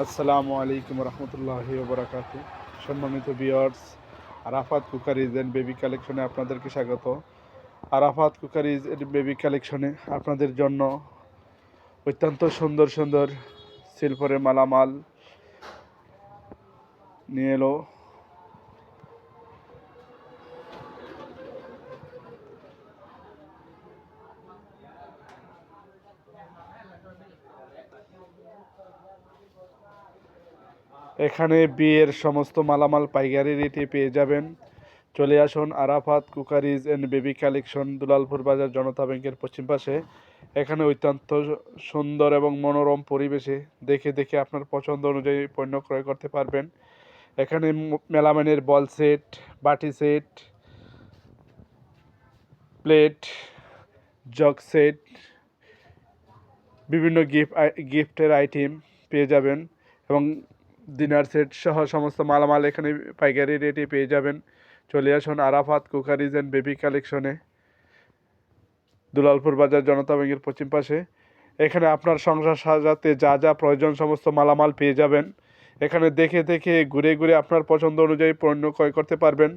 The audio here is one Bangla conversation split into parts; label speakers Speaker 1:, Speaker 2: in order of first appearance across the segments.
Speaker 1: আসসালামু আলাইকুম রহমতুল্লাহি ওবরাকাতু। সম্মানিত viewers, Arafat cookeries and baby কালেকশনে আপনাদেরকে স্বাগত। আরাফাত কুকারিজ এন্ড বেবি কালেকশনে আপনাদের জন্য অত্যন্ত সুন্দর সুন্দর সিলভারের মালামাল নিয়ে এলো। এখানে বিয়ের সমস্ত মালামাল পাইকারি রেটে পেয়ে যাবেন। চলে আসুন Arafat cookeries and baby collection, Dulalpur Bazar, Janata ব্যাংকের পশ্চিম পাশে। এখানে অত্যন্ত সুন্দর এবং মনোরম পরিবেশে দেখে দেখে আপনার পছন্দ অনুযায়ী পণ্য ক্রয় করতে পারবেন। এখানে মেলামাইনের বল সেট, বাটি সেট, প্লেট, জগ সেট, বিভিন্ন গিফটের আইটেম পেয়ে যাবেন এবং ডিনার সেট সহ সমস্ত মালামাল এখানে পাইকারি রেটে পেয়ে যাবেন। চলে আসুন আরাফাত কুকারিজ অ্যান্ড বেবি কালেকশনে, দুলালপুর বাজার, জনতা ব্যাংকের পশ্চিম পাশে। এখানে আপনার সংসার সাজাতে যা যা প্রয়োজন সমস্ত মালামাল পেয়ে যাবেন। এখানে দেখে দেখে ঘুরে ঘুরে আপনার পছন্দ অনুযায়ী পণ্য ক্রয় করতে পারবেন।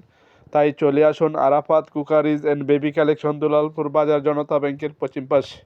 Speaker 1: তাই চলে আসুন Arafat cookeries and baby collection, Dulalpur Bazar, Janata ব্যাংকের পশ্চিম পাশে।